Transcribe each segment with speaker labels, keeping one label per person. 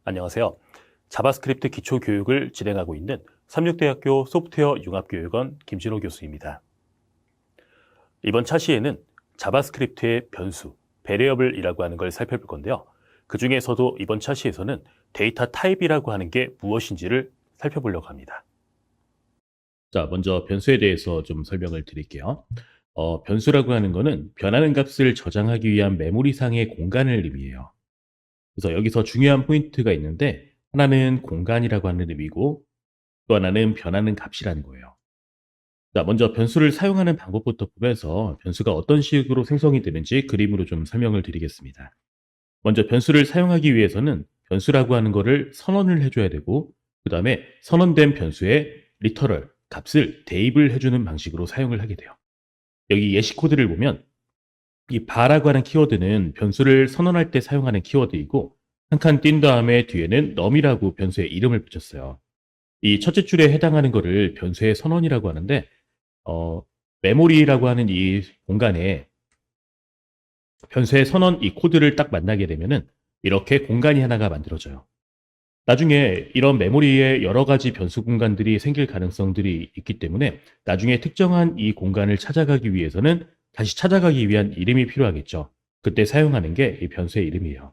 Speaker 1: 안녕하세요. 자바스크립트 기초 교육을 진행하고 있는 삼육대학교 소프트웨어 융합교육원 김진호 교수입니다. 이번 차시에는 자바스크립트의 변수, 베리어블이라고 하는 걸 살펴볼 건데요. 그 중에서도 이번 차시에서는 데이터 타입이라고 하는 게 무엇인지를 살펴보려고 합니다. 자, 먼저 변수에 대해서 좀 설명을 드릴게요. 변수라고 하는 거는 변하는 값을 저장하기 위한 메모리상의 공간을 의미해요. 그래서 여기서 중요한 포인트가 있는데 하나는 공간이라고 하는 의미고 또 하나는 변하는 값이라는 거예요. 자, 먼저 변수를 사용하는 방법부터 보면서 변수가 어떤 식으로 생성이 되는지 그림으로 좀 설명을 드리겠습니다. 먼저 변수를 사용하기 위해서는 변수라고 하는 거를 선언을 해줘야 되고 그 다음에 선언된 변수에 리터럴, 값을 대입을 해주는 방식으로 사용을 하게 돼요. 여기 예시 코드를 보면 이 바라고 하는 키워드는 변수를 선언할 때 사용하는 키워드이고 한 칸 띈 다음에 뒤에는 num이라고 변수의 이름을 붙였어요. 이 첫째 줄에 해당하는 거를 변수의 선언이라고 하는데 메모리라고 하는 이 공간에 변수의 선언 이 코드를 딱 만나게 되면은 이렇게 공간이 하나가 만들어져요. 나중에 이런 메모리에 여러 가지 변수 공간들이 생길 가능성들이 있기 때문에 나중에 특정한 이 공간을 찾아가기 위해서는 다시 찾아가기 위한 이름이 필요하겠죠. 그때 사용하는 게 이 변수의 이름이에요.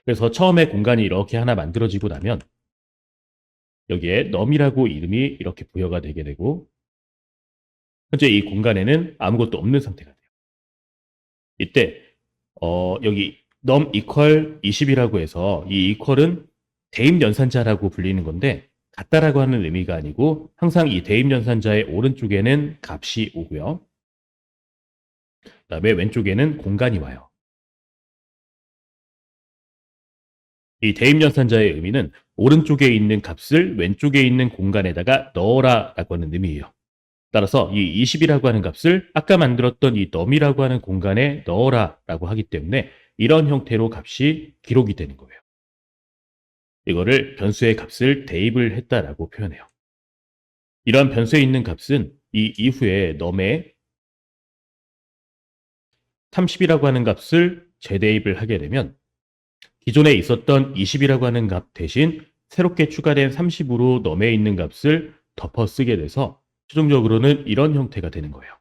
Speaker 1: 그래서 처음에 공간이 이렇게 하나 만들어지고 나면 여기에 num이라고 이름이 이렇게 부여가 되게 되고 현재 이 공간에는 아무것도 없는 상태가 돼요. 이때 여기 num equal 20이라고 해서 이 equal은 대입 연산자라고 불리는 건데 같다라고 하는 의미가 아니고 항상 이 대입 연산자의 오른쪽에는 값이 오고요. 그다음에 왼쪽에는 공간이 와요. 이 대입 연산자의 의미는 오른쪽에 있는 값을 왼쪽에 있는 공간에다가 넣어라 라고 하는 의미예요. 따라서 이 20이라고 하는 값을 아까 만들었던 이 num이라고 하는 공간에 넣어라 라고 하기 때문에 이런 형태로 값이 기록이 되는 거예요. 이거를 변수의 값을 대입을 했다라고 표현해요. 이러한 변수에 있는 값은 이 이후에 num에 30이라고 하는 값을 재대입을 하게 되면 기존에 있었던 20이라고 하는 값 대신 새롭게 추가된 30으로 num에 있는 값을 덮어 쓰게 돼서 최종적으로는 이런 형태가 되는 거예요.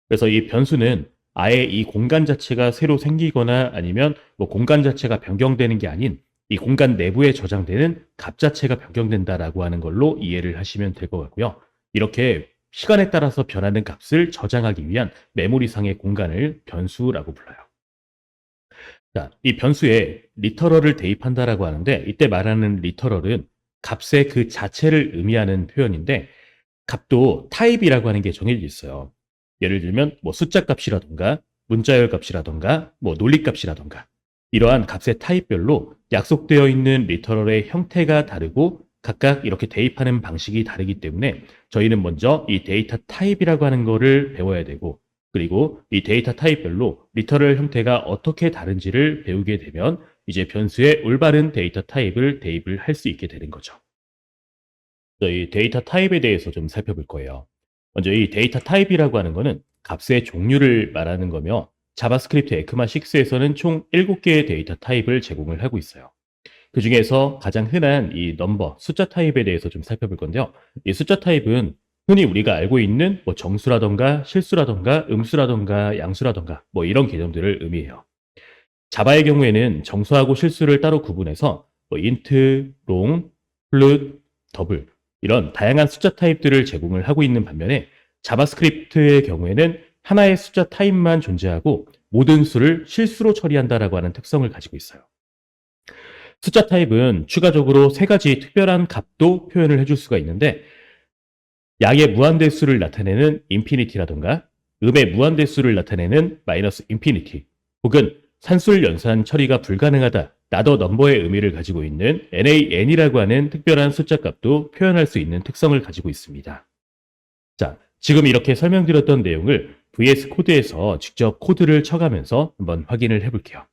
Speaker 1: 그래서 이 변수는 아예 이 공간 자체가 새로 생기거나 아니면 뭐 공간 자체가 변경되는 게 아닌 이 공간 내부에 저장되는 값 자체가 변경된다라고 하는 걸로 이해를 하시면 될 것 같고요. 이렇게 시간에 따라서 변하는 값을 저장하기 위한 메모리상의 공간을 변수라고 불러요. 자, 이 변수에 리터럴을 대입한다라고 하는데 이때 말하는 리터럴은 값의 그 자체를 의미하는 표현인데 값도 타입이라고 하는 게 정해져 있어요. 예를 들면 뭐 숫자 값이라던가 문자열 값이라던가 뭐 논리 값이라던가 이러한 값의 타입별로 약속되어 있는 리터럴의 형태가 다르고 각각 이렇게 대입하는 방식이 다르기 때문에 저희는 먼저 이 데이터 타입이라고 하는 거를 배워야 되고 그리고 이 데이터 타입별로 리터럴 형태가 어떻게 다른지를 배우게 되면 이제 변수에 올바른 데이터 타입을 대입을 할 수 있게 되는 거죠. 이 데이터 타입에 대해서 좀 살펴볼 거예요. 먼저 이 데이터 타입이라고 하는 거는 값의 종류를 말하는 거며 자바스크립트 에크마 6에서는 총 7개의 데이터 타입을 제공을 하고 있어요. 그 중에서 가장 흔한 이 넘버, 숫자 타입에 대해서 좀 살펴볼 건데요. 이 숫자 타입은 흔히 우리가 알고 있는 뭐 정수라던가 실수라던가 음수라던가 양수라던가 뭐 이런 개념들을 의미해요. 자바의 경우에는 정수하고 실수를 따로 구분해서 뭐 인트, 롱, 플룻, 더블 이런 다양한 숫자 타입들을 제공을 하고 있는 반면에 자바스크립트의 경우에는 하나의 숫자 타입만 존재하고 모든 수를 실수로 처리한다라고 하는 특성을 가지고 있어요. 숫자 타입은 추가적으로 세 가지 특별한 값도 표현을 해줄 수가 있는데 양의 무한대수를 나타내는 인피니티라던가 음의 무한대수를 나타내는 마이너스 인피니티 혹은 산술 연산 처리가 불가능하다 나더 넘버의 의미를 가지고 있는 NaN이라고 하는 특별한 숫자 값도 표현할 수 있는 특성을 가지고 있습니다. 자, 지금 이렇게 설명드렸던 내용을 VS 코드에서 직접 코드를 쳐가면서 한번 확인을 해볼게요.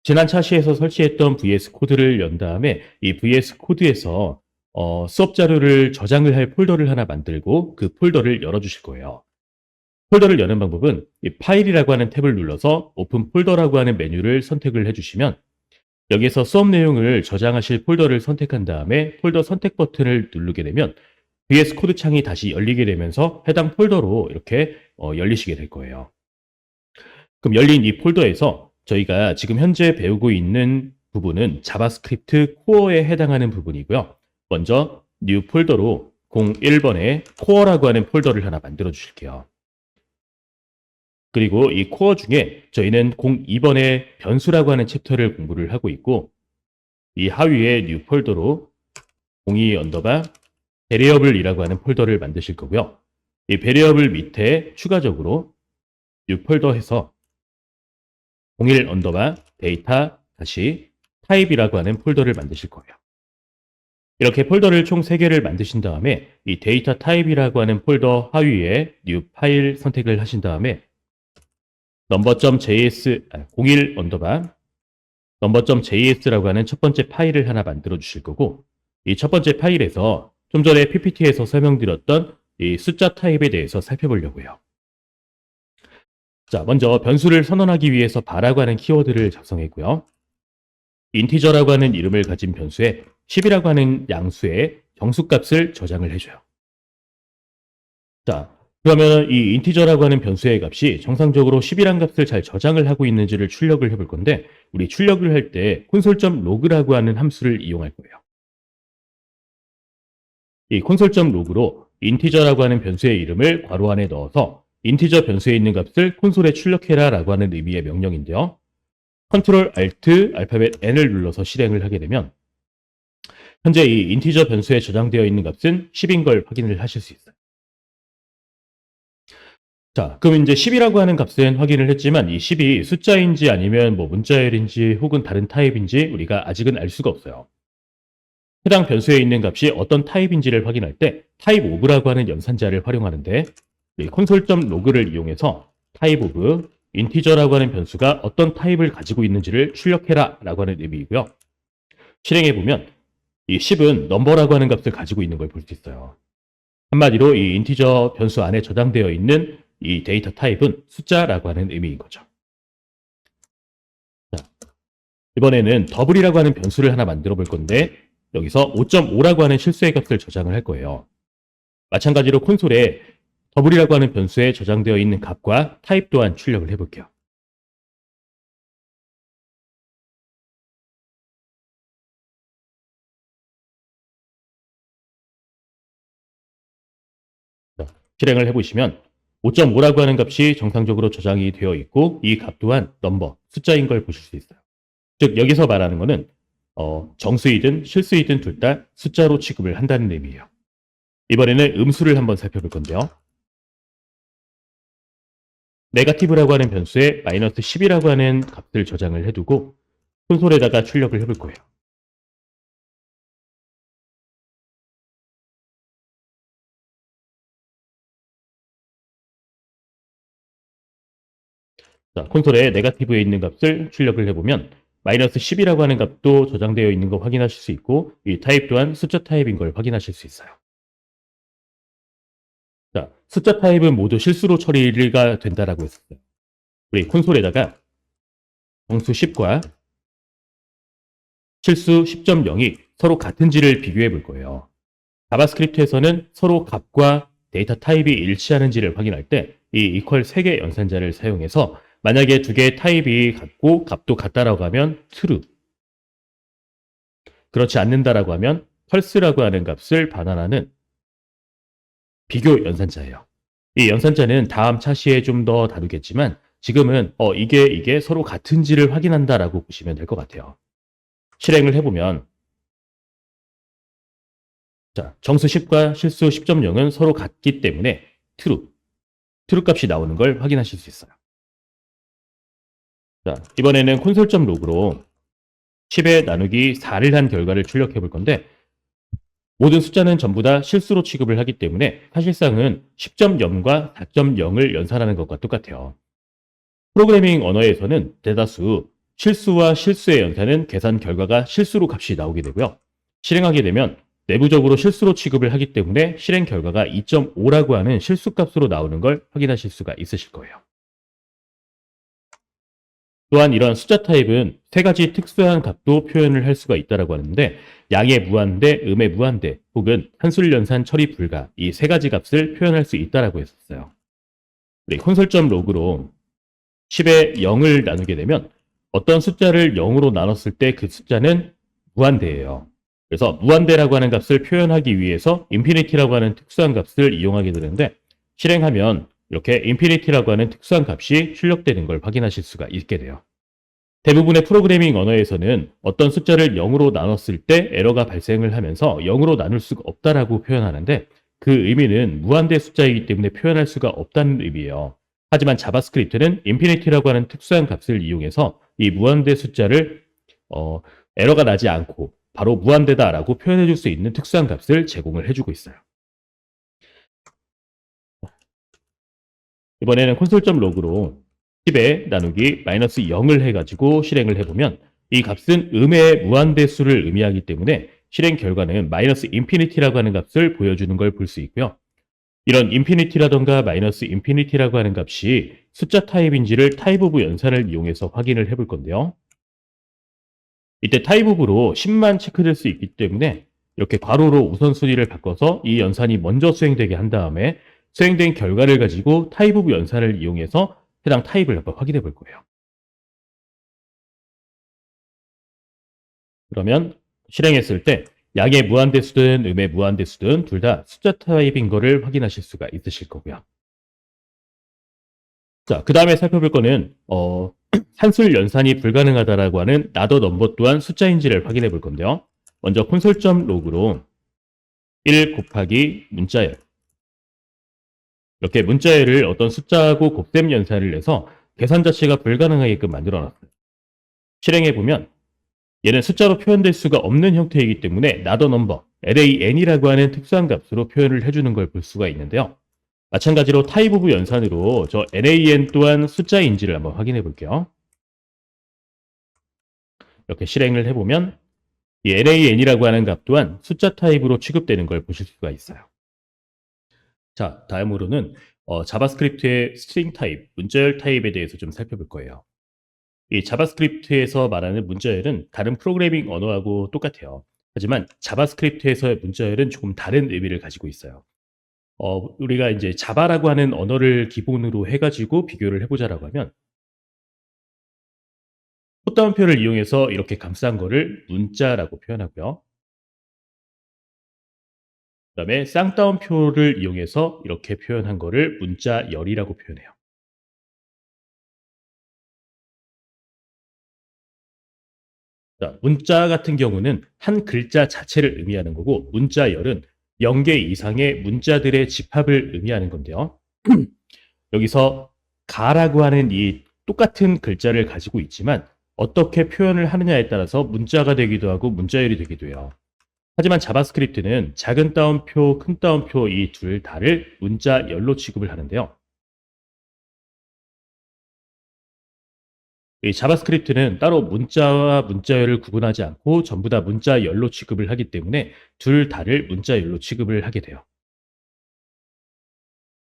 Speaker 1: 지난 차시에서 설치했던 VS 코드를 연 다음에 이 VS 코드에서 수업 자료를 저장을 할 폴더를 하나 만들고 그 폴더를 열어주실 거예요. 폴더를 여는 방법은 이 파일이라고 하는 탭을 눌러서 오픈 폴더라고 하는 메뉴를 선택을 해주시면 여기서 수업 내용을 저장하실 폴더를 선택한 다음에 폴더 선택 버튼을 누르게 되면 VS 코드 창이 다시 열리게 되면서 해당 폴더로 이렇게 열리시게 될 거예요. 그럼 열린 이 폴더에서 저희가 지금 현재 배우고 있는 부분은 자바스크립트 코어에 해당하는 부분이고요. 먼저 뉴 폴더로 01번에 코어라고 하는 폴더를 하나 만들어 주실게요. 그리고 이 코어 중에 저희는 02번에 변수라고 하는 챕터를 공부를 하고 있고 이 하위에 뉴 폴더로 02 언더바 베리어블이라고 하는 폴더를 만드실 거고요. 이 베리어블 밑에 추가적으로 뉴 폴더 해서 01 언더바 데이터 다시 타입이라고 하는 폴더를 만드실 거예요. 이렇게 폴더를 총 3개를 만드신 다음에 이 데이터 타입이라고 하는 폴더 하위에 뉴 파일 선택을 하신 다음에 number.js 01 언더바 number.js라고 하는 첫 번째 파일을 하나 만들어 주실 거고 이 첫 번째 파일에서 좀 전에 PPT에서 설명드렸던 이 숫자 타입에 대해서 살펴보려고요. 자, 먼저 변수를 선언하기 위해서 바라고 하는 키워드를 작성했고요. 인티저라고 하는 이름을 가진 변수에 10이라고 하는 양수의 정수값을 저장을 해줘요. 자, 그러면 이 인티저라고 하는 변수의 값이 정상적으로 10이란 값을 잘 저장을 하고 있는지를 출력을 해볼 건데 우리 출력을 할 때 콘솔.log라고 하는 함수를 이용할 거예요. 이 콘솔.log로 인티저라고 하는 변수의 이름을 괄호 안에 넣어서 인티저 변수에 있는 값을 콘솔에 출력해라 라고 하는 의미의 명령인데요. 컨트롤 알트 알파벳 N을 눌러서 실행을 하게 되면 현재 이 인티저 변수에 저장되어 있는 값은 10인 걸 확인을 하실 수 있어요. 자, 그럼 이제 10이라고 하는 값은 확인을 했지만 이 10이 숫자인지 아니면 뭐 문자열인지 혹은 다른 타입인지 우리가 아직은 알 수가 없어요. 해당 변수에 있는 값이 어떤 타입인지를 확인할 때 타입 오브라고 하는 연산자를 활용하는데 이 콘솔.log를 이용해서 타입 오브 인티저라고 하는 변수가 어떤 타입을 가지고 있는지를 출력해라 라고 하는 의미이고요. 실행해보면 이 10은 넘버라고 하는 값을 가지고 있는 걸 볼 수 있어요. 한마디로 이 인티저 변수 안에 저장되어 있는 이 데이터 타입은 숫자라고 하는 의미인 거죠. 자, 이번에는 더블이라고 하는 변수를 하나 만들어 볼 건데 여기서 5.5라고 하는 실수의 값을 저장을 할 거예요. 마찬가지로 콘솔에 더블이라고 하는 변수에 저장되어 있는 값과 타입 또한 출력을 해볼게요. 자, 실행을 해보시면 5.5라고 하는 값이 정상적으로 저장이 되어 있고 이 값 또한 넘버, 숫자인 걸 보실 수 있어요. 즉 여기서 말하는 거는 정수이든 실수이든 둘 다 숫자로 취급을 한다는 의미예요. 이번에는 음수를 한번 살펴볼 건데요. 네거티브라고 하는 변수에 마이너스 10이라고 하는 값을 저장을 해두고 콘솔에다가 출력을 해볼 거예요. 자, 콘솔에 네거티브에 있는 값을 출력을 해보면 마이너스 10이라고 하는 값도 저장되어 있는 거 확인하실 수 있고 이 타입 또한 숫자 타입인 걸 확인하실 수 있어요. 자, 숫자 타입은 모두 실수로 처리가 된다라고 했었어요. 우리 콘솔에다가 정수 10과 실수 10.0이 서로 같은지를 비교해 볼 거예요. 자바스크립트에서는 서로 값과 데이터 타입이 일치하는지를 확인할 때 이 이퀄 3개 연산자를 사용해서 만약에 두 개의 타입이 같고 값도 같다라고 하면 true, 그렇지 않는다라고 하면 false라고 하는 값을 반환하는 비교 연산자예요. 이 연산자는 다음 차시에 좀 더 다루겠지만 지금은 이게 서로 같은지를 확인한다라고 보시면 될 것 같아요. 실행을 해보면 자, 정수 10과 실수 10.0은 서로 같기 때문에 true 값이 나오는 걸 확인하실 수 있어요. 자, 이번에는 콘솔.log로 10에 나누기 4를 한 결과를 출력해 볼 건데 모든 숫자는 전부 다 실수로 취급을 하기 때문에 사실상은 10.0과 4.0을 연산하는 것과 똑같아요. 프로그래밍 언어에서는 대다수 실수와 실수의 연산은 계산 결과가 실수로 값이 나오게 되고요. 실행하게 되면 내부적으로 실수로 취급을 하기 때문에 실행 결과가 2.5라고 하는 실수값으로 나오는 걸 확인하실 수가 있으실 거예요. 또한 이러한 숫자 타입은 세 가지 특수한 값도 표현을 할 수가 있다고 하는데 양의 무한대, 음의 무한대, 혹은 한술 연산 처리 불가 이 세 가지 값을 표현할 수 있다고 했었어요. 우리 콘솔점 로그로 10에 0을 나누게 되면 어떤 숫자를 0으로 나눴을 때 그 숫자는 무한대예요. 그래서 무한대라고 하는 값을 표현하기 위해서 인피니티라고 하는 특수한 값을 이용하게 되는데 실행하면 이렇게 인피니티라고 하는 특수한 값이 출력되는 걸 확인하실 수가 있게 돼요. 대부분의 프로그래밍 언어에서는 어떤 숫자를 0으로 나눴을 때 에러가 발생을 하면서 0으로 나눌 수가 없다라고 표현하는데 그 의미는 무한대 숫자이기 때문에 표현할 수가 없다는 의미예요. 하지만 자바스크립트는 인피니티라고 하는 특수한 값을 이용해서 이 무한대 숫자를 에러가 나지 않고 바로 무한대다라고 표현해 줄 수 있는 특수한 값을 제공을 해주고 있어요. 이번에는 콘솔.log로 로그로 10에 나누기 마이너스 0을 해가지고 실행을 해보면 이 값은 음의 무한대수를 의미하기 때문에 실행 결과는 마이너스 인피니티라고 하는 값을 보여주는 걸 볼 수 있고요. 이런 인피니티라던가 마이너스 인피니티라고 하는 값이 숫자 타입인지를 타입 오브 연산을 이용해서 확인을 해볼 건데요. 이때 타입 오브로 10만 체크될 수 있기 때문에 이렇게 괄호로 우선순위를 바꿔서 이 연산이 먼저 수행되게 한 다음에 수행된 결과를 가지고 타입 오브 연산을 이용해서 해당 타입을 한번 확인해 볼 거예요. 그러면 실행했을 때 양의 무한대수든 음의 무한대수든 둘 다 숫자 타입인 거를 확인하실 수가 있으실 거고요. 자, 그 다음에 살펴볼 거는 산술 연산이 불가능하다라고 하는 나더 넘버 또한 숫자인지를 확인해 볼 건데요. 먼저 콘솔.log로 1 곱하기 문자열 이렇게 문자열을 어떤 숫자하고 곱셈 연산을 해서 계산 자체가 불가능하게끔 만들어 놨어요. 실행해 보면 얘는 숫자로 표현될 수가 없는 형태이기 때문에 나더 넘버 LAN이라고 하는 특수한 값으로 표현을 해주는 걸 볼 수가 있는데요. 마찬가지로 타입 오브 연산으로 저 LAN 또한 숫자인지를 한번 확인해 볼게요. 이렇게 실행을 해보면 이 LAN이라고 하는 값 또한 숫자 타입으로 취급되는 걸 보실 수가 있어요. 자, 다음으로는 자바스크립트의 스트링 타입, 문자열 타입에 대해서 좀 살펴볼 거예요. 이 자바스크립트에서 말하는 문자열은 다른 프로그래밍 언어하고 똑같아요. 하지만 자바스크립트에서의 문자열은 조금 다른 의미를 가지고 있어요. 우리가 이제 자바라고 하는 언어를 기본으로 해가지고 비교를 해보자라고 하면 콧다운표를 이용해서 이렇게 감싼 거를 문자라고 표현하고요. 그다음에 쌍따옴표를 이용해서 이렇게 표현한 거를 문자열이라고 표현해요. 자, 문자 같은 경우는 한 글자 자체를 의미하는 거고 문자열은 0개 이상의 문자들의 집합을 의미하는 건데요. 여기서 가라고 하는 이 똑같은 글자를 가지고 있지만 어떻게 표현을 하느냐에 따라서 문자가 되기도 하고 문자열이 되기도 해요. 하지만 자바스크립트는 작은 따옴표, 큰 따옴표 이 둘 다를 문자열로 취급을 하는데요. 이 자바스크립트는 따로 문자와 문자열을 구분하지 않고 전부 다 문자열로 취급을 하기 때문에 둘 다를 문자열로 취급을 하게 돼요.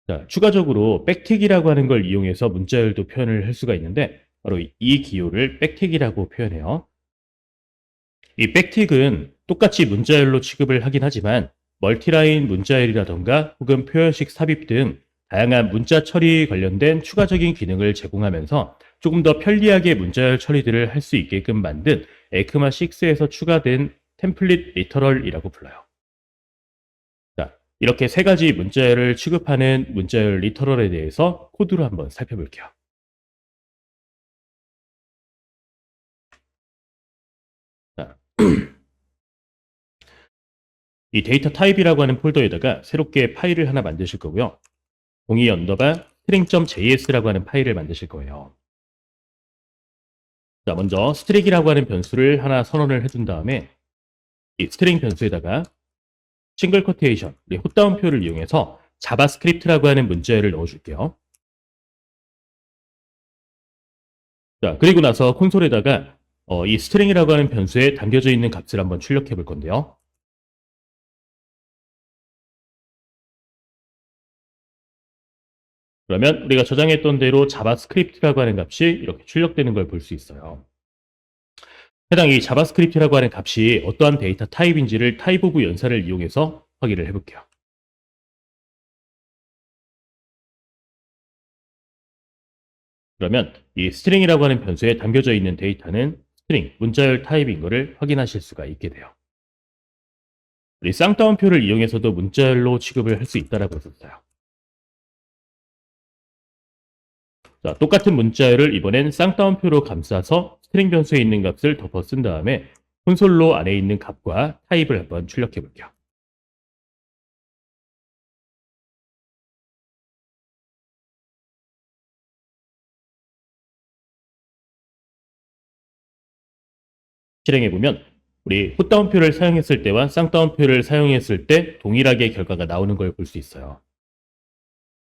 Speaker 1: 자, 추가적으로 백틱이라고 하는 걸 이용해서 문자열도 표현을 할 수가 있는데 바로 이 기호를 백틱이라고 표현해요. 이 백틱은 똑같이 문자열로 취급을 하긴 하지만 멀티라인 문자열이라던가 혹은 표현식 삽입 등 다양한 문자 처리 관련된 추가적인 기능을 제공하면서 조금 더 편리하게 문자열 처리들을 할 수 있게끔 만든 에크마 6에서 추가된 템플릿 리터럴이라고 불러요. 자, 이렇게 세 가지 문자열을 취급하는 문자열 리터럴에 대해서 코드로 한번 살펴볼게요. 자, 이 데이터 타입이라고 하는 폴더에다가 새롭게 파일을 하나 만드실 거고요. 02 언더바 string.js라고 하는 파일을 만드실 거예요. 자, 먼저 스트링이라고 하는 변수를 하나 선언을 해둔 다음에 이 스트링 변수에다가 싱글 커테이션, 우리 헛다운표를 이용해서 자바스크립트라고 하는 문자열을 넣어줄게요. 자, 그리고 나서 콘솔에다가 이 스트링이라고 하는 변수에 담겨져 있는 값을 한번 출력해 볼 건데요. 그러면 우리가 저장했던 대로 자바스크립트라고 하는 값이 이렇게 출력되는 걸 볼 수 있어요. 해당 이 자바스크립트라고 하는 값이 어떠한 데이터 타입인지를 타입 오브 연산을 이용해서 확인을 해볼게요. 그러면 이 스트링이라고 하는 변수에 담겨져 있는 데이터는 스트링, 문자열 타입인 것을 확인하실 수가 있게 돼요. 우리 쌍따옴표를 이용해서도 문자열로 취급을 할 수 있다라고 했었어요. 자, 똑같은 문자열을 이번엔 쌍따옴표로 감싸서 스트링 변수에 있는 값을 덮어 쓴 다음에 콘솔로 안에 있는 값과 타입을 한번 출력해 볼게요. 실행해 보면 우리 풋다운표를 사용했을 때와 쌍따옴표를 사용했을 때 동일하게 결과가 나오는 걸 볼 수 있어요.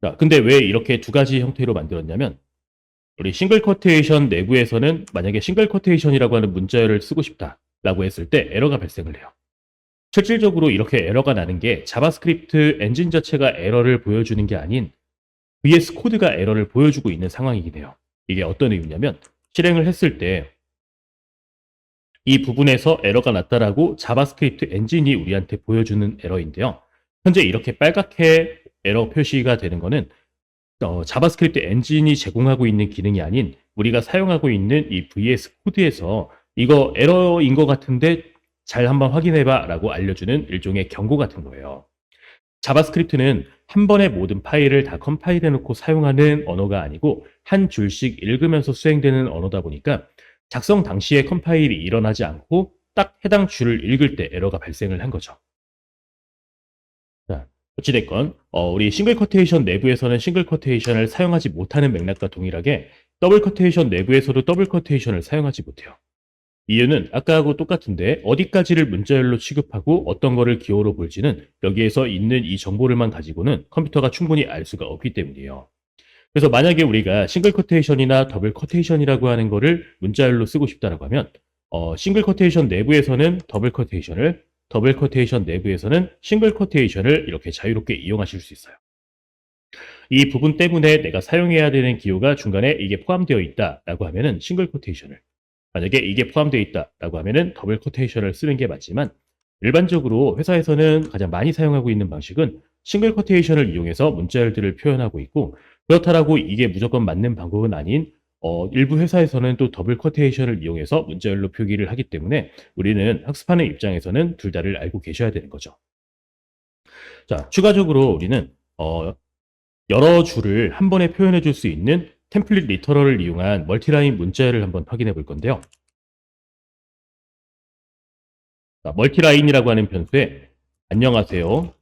Speaker 1: 자, 근데 왜 이렇게 두 가지 형태로 만들었냐면 우리 싱글 쿼테이션 내부에서는 만약에 싱글 쿼테이션이라고 하는 문자열을 쓰고 싶다라고 했을 때 에러가 발생을 해요. 실질적으로 이렇게 에러가 나는 게 자바스크립트 엔진 자체가 에러를 보여주는 게 아닌 VS 코드가 에러를 보여주고 있는 상황이긴 해요. 이게 어떤 의미냐면 실행을 했을 때 이 부분에서 에러가 났다라고 자바스크립트 엔진이 우리한테 보여주는 에러인데요. 현재 이렇게 빨갛게 에러 표시가 되는 거는 자바스크립트 엔진이 제공하고 있는 기능이 아닌 우리가 사용하고 있는 이 VS 코드에서 이거 에러인 것 같은데 잘 한번 확인해봐 라고 알려주는 일종의 경고 같은 거예요. 자바스크립트는 한 번에 모든 파일을 다 컴파일해 놓고 사용하는 언어가 아니고 한 줄씩 읽으면서 수행되는 언어다 보니까 작성 당시에 컴파일이 일어나지 않고 딱 해당 줄을 읽을 때 에러가 발생을 한 거죠. 자, 어찌됐건 우리 싱글 쿼테이션 내부에서는 싱글 쿼테이션을 사용하지 못하는 맥락과 동일하게 더블 쿼테이션 내부에서도 더블 쿼테이션을 사용하지 못해요. 이유는 아까하고 똑같은데 어디까지를 문자열로 취급하고 어떤 거를 기호로 볼지는 여기에서 있는 이 정보를만 가지고는 컴퓨터가 충분히 알 수가 없기 때문이에요. 그래서 만약에 우리가 싱글 쿼테이션이나 더블 쿼테이션이라고 하는 거를 문자열로 쓰고 싶다라고 하면 싱글 쿼테이션 내부에서는 더블 쿼테이션을, 더블 쿼테이션 내부에서는 싱글 쿼테이션을 이렇게 자유롭게 이용하실 수 있어요. 이 부분 때문에 내가 사용해야 되는 기호가 중간에 이게 포함되어 있다라고 하면은 싱글 쿼테이션을, 만약에 이게 포함되어 있다라고 하면은 더블 쿼테이션을 쓰는 게 맞지만 일반적으로 회사에서는 가장 많이 사용하고 있는 방식은 싱글 쿼테이션을 이용해서 문자열들을 표현하고 있고, 그렇다라고 이게 무조건 맞는 방법은 아닌 일부 회사에서는 또 더블 쿼테이션을 이용해서 문자열로 표기를 하기 때문에 우리는 학습하는 입장에서는 둘 다를 알고 계셔야 되는 거죠. 자, 추가적으로 우리는 여러 줄을 한 번에 표현해 줄 수 있는 템플릿 리터럴을 이용한 멀티라인 문자열을 한번 확인해 볼 건데요. 자, 멀티라인이라고 하는 변수에 안녕하세요,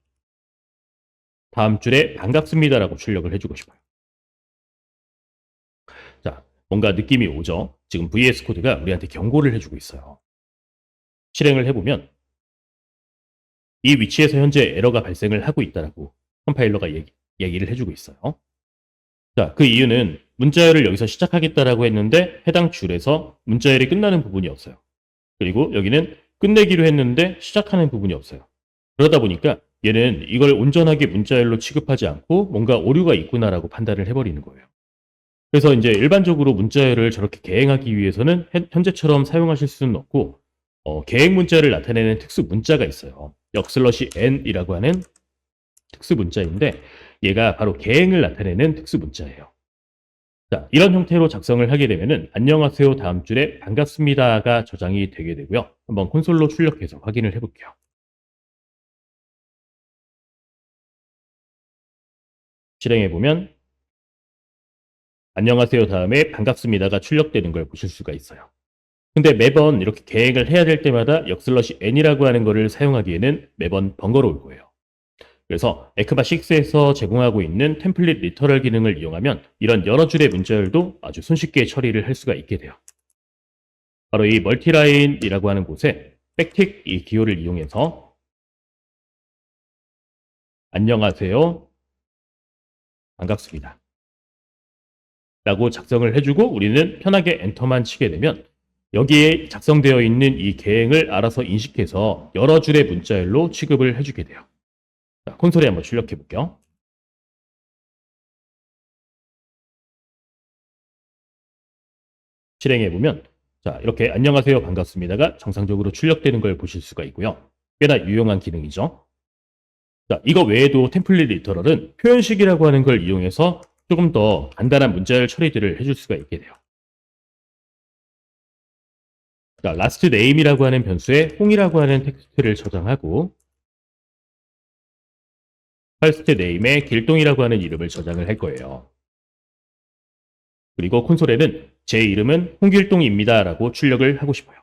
Speaker 1: 다음 줄에 반갑습니다라고 출력을 해주고 싶어요. 자, 뭔가 느낌이 오죠? 지금 VS 코드가 우리한테 경고를 해주고 있어요. 실행을 해보면 이 위치에서 현재 에러가 발생을 하고 있다라고 컴파일러가 얘기를 해주고 있어요. 자, 그 이유는 문자열을 여기서 시작하겠다라고 했는데 해당 줄에서 문자열이 끝나는 부분이 없어요. 그리고 여기는 끝내기로 했는데 시작하는 부분이 없어요. 그러다 보니까 얘는 이걸 온전하게 문자열로 취급하지 않고 뭔가 오류가 있구나라고 판단을 해버리는 거예요. 그래서 이제 일반적으로 문자열을 저렇게 계행하기 위해서는 현재처럼 사용하실 수는 없고 계행 문자를 나타내는 특수 문자가 있어요. 역/n이라고 하는 특수 문자인데 얘가 바로 계행을 나타내는 특수 문자예요. 자, 이런 형태로 작성을 하게 되면은 안녕하세요 다음 줄에 반갑습니다가 저장이 되게 되고요. 한번 콘솔로 출력해서 확인을 해볼게요. 실행해 보면 안녕하세요 다음에 반갑습니다가 출력되는 걸 보실 수가 있어요. 근데 매번 이렇게 계획을 해야 될 때마다 역/n이라고 하는 거를 사용하기에는 매번 번거로울 거예요. 그래서 에크바6에서 제공하고 있는 템플릿 리터럴 기능을 이용하면 이런 여러 줄의 문자열도 아주 손쉽게 처리를 할 수가 있게 돼요. 바로 이 멀티라인이라고 하는 곳에 백틱 이 기호를 이용해서 안녕하세요, 반갑습니다 라고 작성을 해주고 우리는 편하게 엔터만 치게 되면 여기에 작성되어 있는 이 계행을 알아서 인식해서 여러 줄의 문자열로 취급을 해주게 돼요. 자, 콘솔에 한번 출력해 볼게요. 실행해보면 자, 이렇게 안녕하세요 반갑습니다가 정상적으로 출력되는 걸 보실 수가 있고요. 꽤나 유용한 기능이죠. 자, 이거 외에도 템플릿 리터럴은 표현식이라고 하는 걸 이용해서 조금 더 간단한 문자열 처리들을 해줄 수가 있게 돼요. 자, last name이라고 하는 변수에 홍이라고 하는 텍스트를 저장하고 first name에 길동이라고 하는 이름을 저장을 할 거예요. 그리고 콘솔에는 제 이름은 홍길동입니다 라고 출력을 하고 싶어요.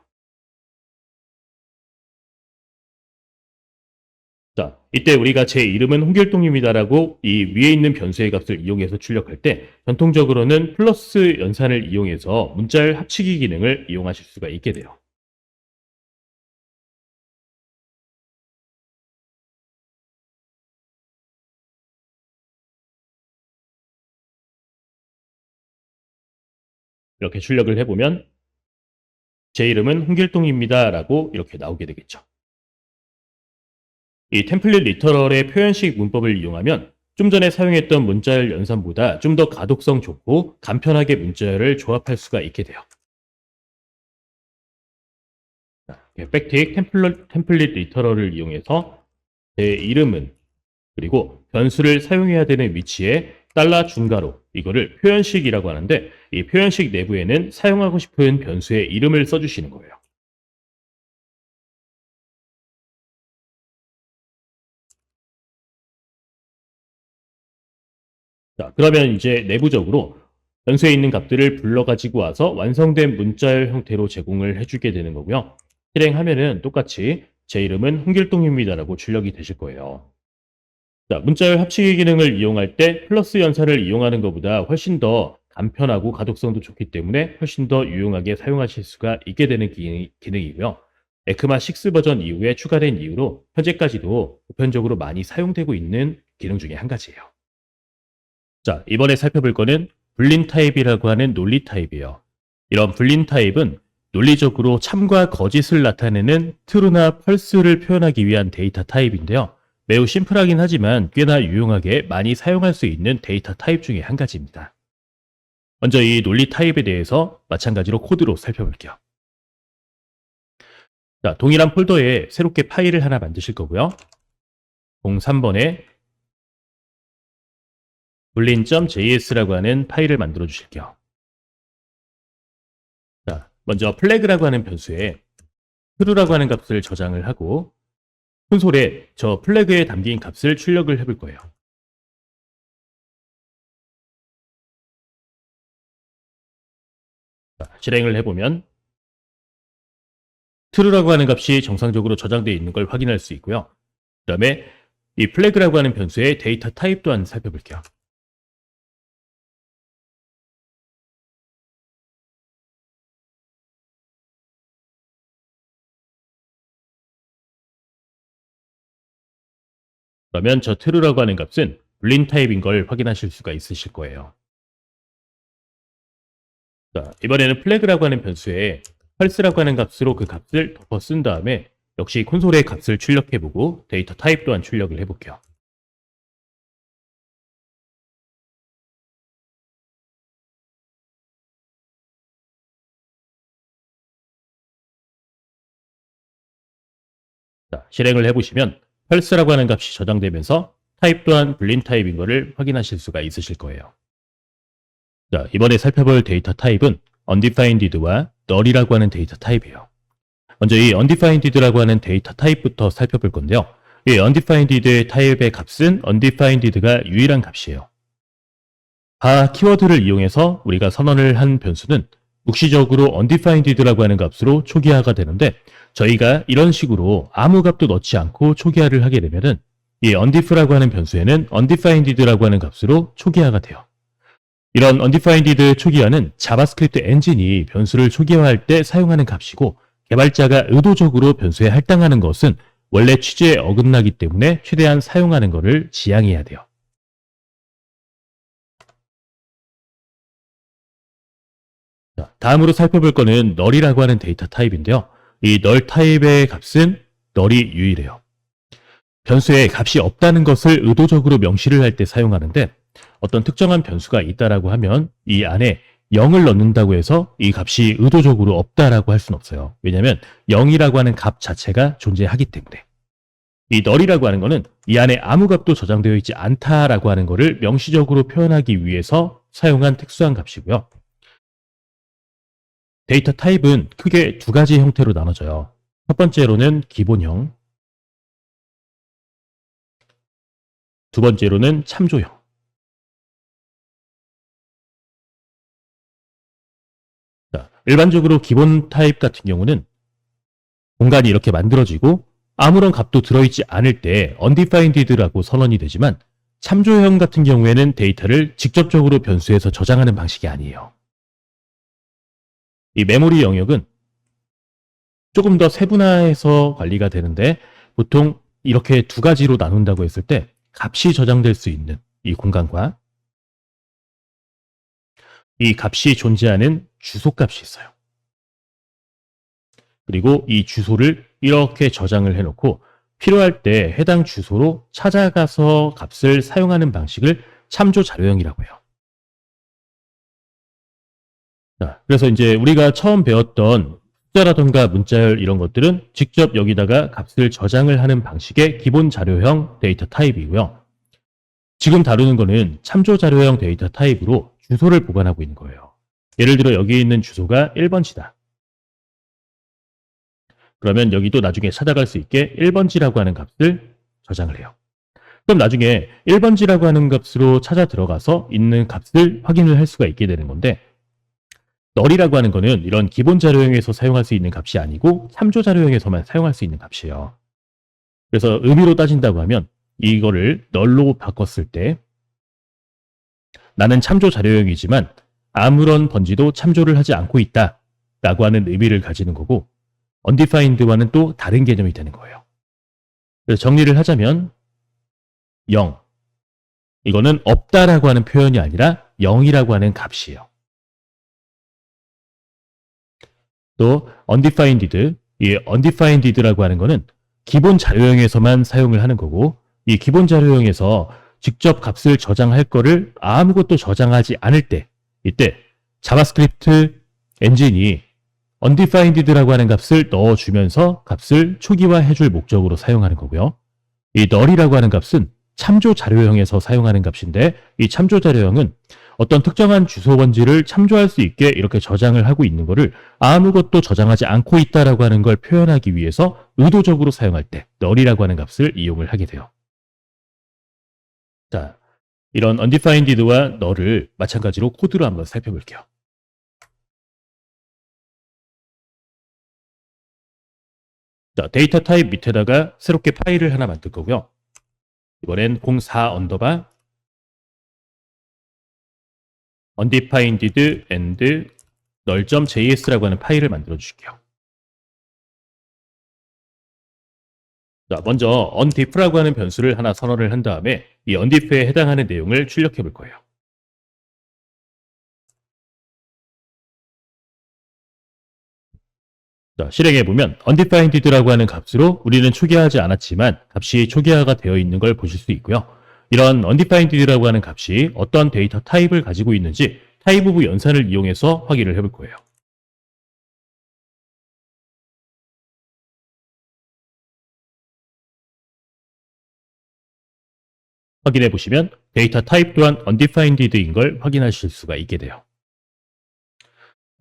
Speaker 1: 자, 이때 우리가 제 이름은 홍길동입니다라고 이 위에 있는 변수의 값을 이용해서 출력할 때 전통적으로는 플러스 연산을 이용해서 문자열 합치기 기능을 이용하실 수가 있게 돼요. 이렇게 출력을 해보면 제 이름은 홍길동입니다라고 이렇게 나오게 되겠죠. 이 템플릿 리터럴의 표현식 문법을 이용하면 좀 전에 사용했던 문자열 연산보다 좀 더 가독성 좋고 간편하게 문자열을 조합할 수가 있게 돼요. 백틱 템플릿 리터럴을 이용해서 제 이름은 그리고 변수를 사용해야 되는 위치에 달러 중괄호 이거를 표현식이라고 하는데 이 표현식 내부에는 사용하고 싶은 변수의 이름을 써주시는 거예요. 자, 그러면 이제 내부적으로 변수에 있는 값들을 불러가지고 와서 완성된 문자열 형태로 제공을 해주게 되는 거고요. 실행하면은 똑같이 제 이름은 홍길동입니다라고 출력이 되실 거예요. 자, 문자열 합치기 기능을 이용할 때 플러스 연산을 이용하는 것보다 훨씬 더 간편하고 가독성도 좋기 때문에 훨씬 더 유용하게 사용하실 수가 있게 되는 기능이고요. 에크마 6 버전 이후에 추가된 이후로 현재까지도 보편적으로 많이 사용되고 있는 기능 중에 한 가지예요. 자, 이번에 살펴볼 거는 불린 타입이라고 하는 논리 타입이에요. 이런 불린 타입은 논리적으로 참과 거짓을 나타내는 true나 false를 표현하기 위한 데이터 타입인데요. 매우 심플하긴 하지만 꽤나 유용하게 많이 사용할 수 있는 데이터 타입 중에 한 가지입니다. 먼저 이 논리 타입에 대해서 마찬가지로 코드로 살펴볼게요. 자, 동일한 폴더에 새롭게 파일을 하나 만드실 거고요. 03번에 불린.js라고 하는 파일을 만들어 주실게요. 자, 먼저 플래그라고 하는 변수에 true라고 하는 값을 저장을 하고 콘솔에 저 플래그에 담긴 값을 출력을 해볼 거예요. 자, 실행을 해보면 true라고 하는 값이 정상적으로 저장되어 있는 걸 확인할 수 있고요. 그 다음에 이 플래그라고 하는 변수의 데이터 타입 또한 살펴볼게요. 그러면 저 true라고 하는 값은 불린 타입인 걸 확인하실 수가 있으실 거예요. 자, 이번에는 플래그라고 하는 변수에 false라고 하는 값으로 그 값을 덮어 쓴 다음에 역시 콘솔에 값을 출력해보고 데이터 타입 또한 출력을 해볼게요. 자, 실행을 해보시면 false라고 하는 값이 저장되면서 타입 또한 불린 타입인 것을 확인하실 수가 있으실 거예요. 자, 이번에 살펴볼 데이터 타입은 undefined와 null이라고 하는 데이터 타입이에요. 먼저 이 undefined라고 하는 데이터 타입부터 살펴볼 건데요. 이 undefined 타입의 값은 undefined가 유일한 값이에요. 키워드를 이용해서 우리가 선언을 한 변수는 묵시적으로 undefined라고 하는 값으로 초기화가 되는데 저희가 이런 식으로 아무 값도 넣지 않고 초기화를 하게 되면은 이 undif라고 하는 변수에는 undefined라고 하는 값으로 초기화가 돼요. 이런 undefined 초기화는 자바스크립트 엔진이 변수를 초기화할 때 사용하는 값이고 개발자가 의도적으로 변수에 할당하는 것은 원래 취지에 어긋나기 때문에 최대한 사용하는 것을 지양해야 돼요. 자, 다음으로 살펴볼 거는 null이라고 하는 데이터 타입인데요. 이 null 타입의 값은 null이 유일해요. 변수에 값이 없다는 것을 의도적으로 명시를 할 때 사용하는데 어떤 특정한 변수가 있다라고 하면 이 안에 0을 넣는다고 해서 이 값이 의도적으로 없다라고 할 수는 없어요. 왜냐하면 0이라고 하는 값 자체가 존재하기 때문에. 이 널이라고 하는 거는 이 안에 아무 값도 저장되어 있지 않다라고 하는 거를 명시적으로 표현하기 위해서 사용한 특수한 값이고요. 데이터 타입은 크게 두 가지 형태로 나눠져요. 첫 번째로는 기본형, 두 번째로는 참조형. 자, 일반적으로 기본 타입 같은 경우는 공간이 이렇게 만들어지고 아무런 값도 들어있지 않을 때 undefined라고 선언이 되지만 참조형 같은 경우에는 데이터를 직접적으로 변수에서 저장하는 방식이 아니에요. 이 메모리 영역은 조금 더 세분화해서 관리가 되는데 보통 이렇게 두 가지로 나눈다고 했을 때 값이 저장될 수 있는 이 공간과 이 값이 존재하는 주소값이 있어요. 그리고 이 주소를 이렇게 저장을 해놓고 필요할 때 해당 주소로 찾아가서 값을 사용하는 방식을 참조 자료형이라고 해요. 자, 그래서 이제 우리가 처음 배웠던 숫자라던가 문자열 이런 것들은 직접 여기다가 값을 저장을 하는 방식의 기본 자료형 데이터 타입이고요. 지금 다루는 거는 참조 자료형 데이터 타입으로 주소를 보관하고 있는 거예요. 예를 들어 여기 있는 주소가 1번지다. 그러면 여기도 나중에 찾아갈 수 있게 1번지라고 하는 값을 저장을 해요. 그럼 나중에 1번지라고 하는 값으로 찾아 들어가서 있는 값을 확인을 할 수가 있게 되는 건데 널이라고 하는 거는 이런 기본 자료형에서 사용할 수 있는 값이 아니고 참조 자료형에서만 사용할 수 있는 값이에요. 그래서 의미로 따진다고 하면 이거를 널로 바꿨을 때 나는 참조 자료형이지만 아무런 번지도 참조를 하지 않고 있다 라고 하는 의미를 가지는 거고 undefined와는 또 다른 개념이 되는 거예요. 그래서 정리를 하자면 0 이거는 없다라고 하는 표현이 아니라 0이라고 하는 값이에요. 또 undefined, 이 undefined라고 하는 거는 기본 자료형에서만 사용을 하는 거고 이 기본 자료형에서 직접 값을 저장할 거를 아무것도 저장하지 않을 때 이때 자바스크립트 엔진이 undefined라고 하는 값을 넣어주면서 값을 초기화해줄 목적으로 사용하는 거고요. 이 널이라고 하는 값은 참조 자료형에서 사용하는 값인데 이 참조 자료형은 어떤 특정한 주소 번지를 참조할 수 있게 이렇게 저장을 하고 있는 거를 아무것도 저장하지 않고 있다라고 하는 걸 표현하기 위해서 의도적으로 사용할 때 널이라고 하는 값을 이용을 하게 돼요. 자, 이런 undefined와 널을 마찬가지로 코드로 한번 살펴볼게요. 자, 데이터 타입 밑에다가 새롭게 파일을 하나 만들 거고요. 이번엔 04 언더바 undefined and null.js라고 하는 파일을 만들어 주실게요. 자, 먼저 undiff라고 하는 변수를 하나 선언을 한 다음에 이 undiff에 해당하는 내용을 출력해 볼 거예요. 자, 실행해 보면 undefined라고 하는 값으로 우리는 초기화하지 않았지만 값이 초기화가 되어 있는 걸 보실 수 있고요. 이런 undefined라고 하는 값이 어떤 데이터 타입을 가지고 있는지 타입 오브 연산을 이용해서 확인을 해볼 거예요. 확인해 보시면 데이터 타입 또한 undefined인 걸 확인하실 수가 있게 돼요.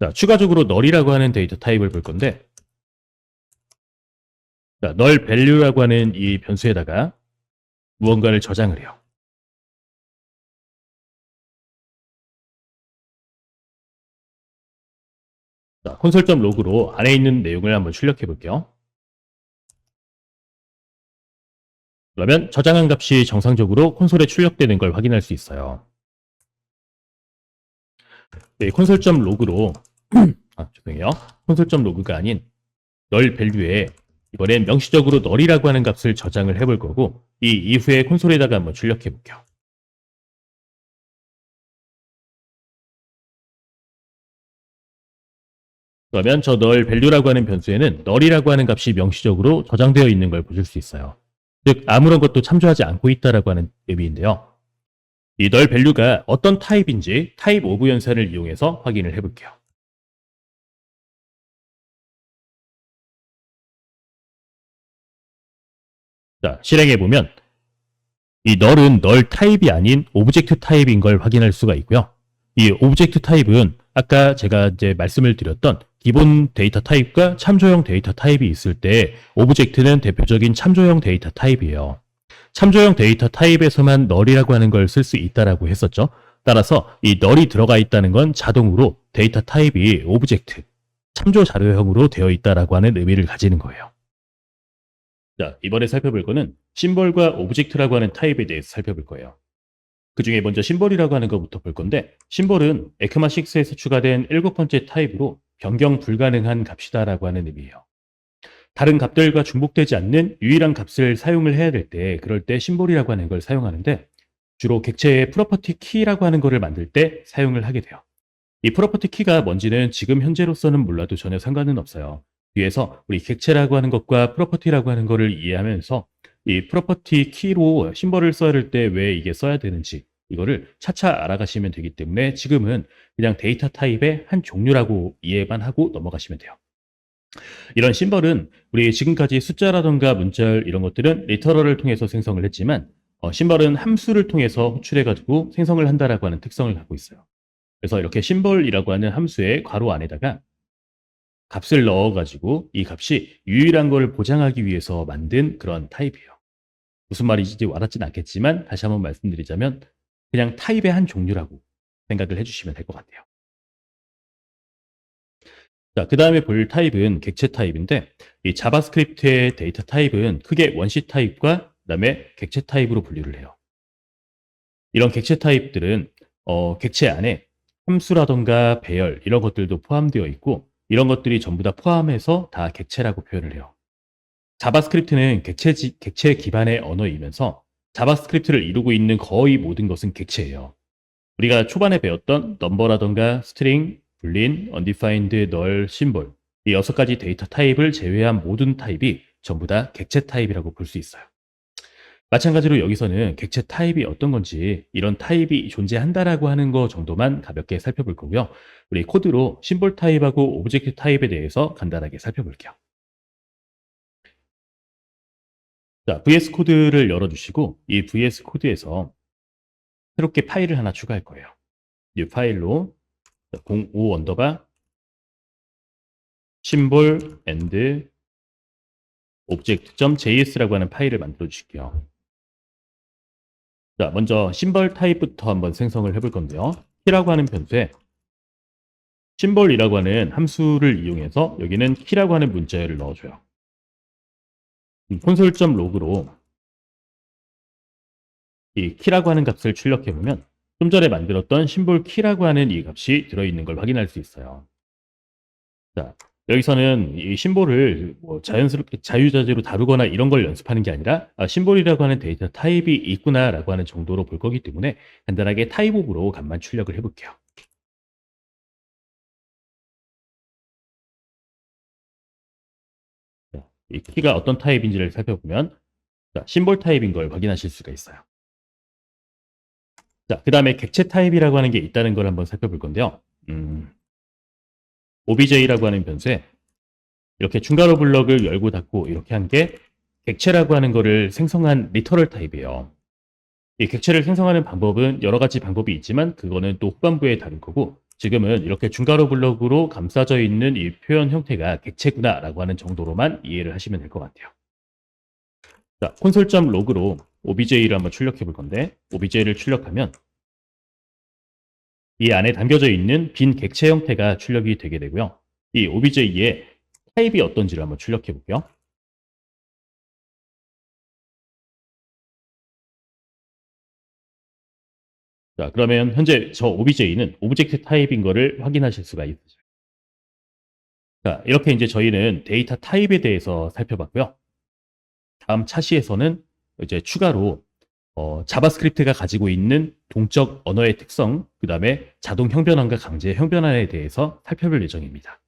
Speaker 1: 자, 추가적으로 null이라고 하는 데이터 타입을 볼 건데 자, null value라고 하는 이 변수에다가 무언가를 저장을 해요. 자, 콘솔.log로 안에 있는 내용을 한번 출력해 볼게요. 그러면 저장한 값이 정상적으로 콘솔에 출력되는 걸 확인할 수 있어요. 네, 콘솔.log로 죄송해요. 콘솔.log가 아닌 null value에 이번엔 명시적으로 null이라고 하는 값을 저장을 해볼 거고 이 이후에 콘솔에다가 한번 출력해 볼게요. 그러면 저 null value라고 하는 변수에는 null이라고 하는 값이 명시적으로 저장되어 있는 걸 보실 수 있어요. 즉 아무런 것도 참조하지 않고 있다라고 하는 의미인데요. 이 널 밸류가 어떤 타입인지 타입 오브 연산을 이용해서 확인을 해볼게요. 자, 실행해보면 이 널은 널 타입이 아닌 오브젝트 타입인 걸 확인할 수가 있고요. 이 오브젝트 타입은 아까 제가 이제 말씀을 드렸던 기본 데이터 타입과 참조형 데이터 타입이 있을 때 오브젝트는 대표적인 참조형 데이터 타입이에요. 참조형 데이터 타입에서만 널이라고 하는 걸 쓸 수 있다라고 했었죠. 따라서 이 널이 들어가 있다는 건 자동으로 데이터 타입이 오브젝트, 참조 자료형으로 되어 있다라고 하는 의미를 가지는 거예요. 자, 이번에 살펴볼 거는 심벌과 오브젝트라고 하는 타입에 대해서 살펴볼 거예요. 그 중에 먼저 심벌이라고 하는 것부터 볼 건데, 심벌은 에크마6에서 추가된 7번째 타입으로 변경 불가능한 값이다라고 하는 의미예요. 다른 값들과 중복되지 않는 유일한 값을 사용을 해야 될 때, 그럴 때 심벌이라고 하는 걸 사용하는데, 주로 객체의 프로퍼티 키라고 하는 거를 만들 때 사용을 하게 돼요. 이 프로퍼티 키가 뭔지는 지금 현재로서는 몰라도 전혀 상관은 없어요. 뒤에서 우리 객체라고 하는 것과 프로퍼티라고 하는 거를 이해하면서 이 프로퍼티 키로 심벌을 써야 할 때 왜 이게 써야 되는지 이거를 차차 알아가시면 되기 때문에 지금은 그냥 데이터 타입의 한 종류라고 이해만 하고 넘어가시면 돼요. 이런 심벌은 우리 지금까지 숫자라던가 문자열 이런 것들은 리터럴을 통해서 생성을 했지만 심벌은 함수를 통해서 호출해가지고 생성을 한다라고 하는 특성을 갖고 있어요. 그래서 이렇게 심벌이라고 하는 함수의 괄호 안에다가 값을 넣어가지고 이 값이 유일한 걸 보장하기 위해서 만든 그런 타입이에요. 무슨 말인지 와닿진 않겠지만 다시 한번 말씀드리자면 그냥 타입의 한 종류라고 생각을 해주시면 될 것 같아요. 자, 그 다음에 볼 타입은 객체 타입인데 이 자바스크립트의 데이터 타입은 크게 원시 타입과 그다음에 객체 타입으로 분류를 해요. 이런 객체 타입들은 객체 안에 함수라던가 배열 이런 것들도 포함되어 있고 이런 것들이 전부 다 포함해서 다 객체라고 표현을 해요. 자바스크립트는 객체 기반의 언어이면서 자바스크립트를 이루고 있는 거의 모든 것은 객체예요. 우리가 초반에 배웠던 넘버라던가 스트링, 불린, undefined, null, symbol 이 6가지 데이터 타입을 제외한 모든 타입이 전부 다 객체 타입이라고 볼 수 있어요. 마찬가지로 여기서는 객체 타입이 어떤 건지 이런 타입이 존재한다라고 하는 거 정도만 가볍게 살펴볼 거고요. 우리 코드로 심볼 타입하고 오브젝트 타입에 대해서 간단하게 살펴볼게요. 자, VS 코드를 열어주시고 이 VS 코드에서 새롭게 파일을 하나 추가할 거예요. 이 파일로 05 언더바 symbol and object.js라고 하는 파일을 만들어 주실게요. 자, 먼저 심벌 타입부터 한번 생성을 해볼 건데요. 키라고 하는 변수에 심벌이라고 하는 함수를 이용해서 여기는 키라고 하는 문자열을 넣어줘요. 콘솔.log로 이 키라고 하는 값을 출력해보면 좀 전에 만들었던 심볼 키라고 하는 이 값이 들어있는 걸 확인할 수 있어요. 자, 여기서는 이 심볼을 뭐 자연스럽게 자유자재로 다루거나 이런 걸 연습하는 게 아니라 심볼이라고 하는 데이터 타입이 있구나라고 하는 정도로 볼 거기 때문에 간단하게 타입 오브로 값만 출력을 해볼게요. 자, 이 키가 어떤 타입인지를 살펴보면 심볼 타입인 걸 확인하실 수가 있어요. 자, 그 다음에 객체 타입이라고 하는 게 있다는 걸 한번 살펴볼 건데요. obj라고 하는 변수에 이렇게 중괄호 블럭을 열고 닫고 이렇게 한 게 객체라고 하는 거를 생성한 리터럴 타입이에요. 이 객체를 생성하는 방법은 여러 가지 방법이 있지만 그거는 또 후반부에 다룰 거고 지금은 이렇게 중괄호 블럭으로 감싸져 있는 이 표현 형태가 객체구나라고 하는 정도로만 이해를 하시면 될 것 같아요. 자, 콘솔.log로 obj를 한번 출력해 볼 건데 obj를 출력하면 이 안에 담겨져 있는 빈 객체 형태가 출력이 되게 되고요. 이 obj의 타입이 어떤지를 한번 출력해 볼게요. 자, 그러면 현재 저 obj는 오브젝트 타입인 거를 확인하실 수가 있으죠. 자, 이렇게 이제 저희는 데이터 타입에 대해서 살펴봤고요. 다음 차시에서는 이제 추가로 자바스크립트가 가지고 있는 동적 언어의 특성, 그 다음에 자동 형변환과 강제 형변환에 대해서 살펴볼 예정입니다.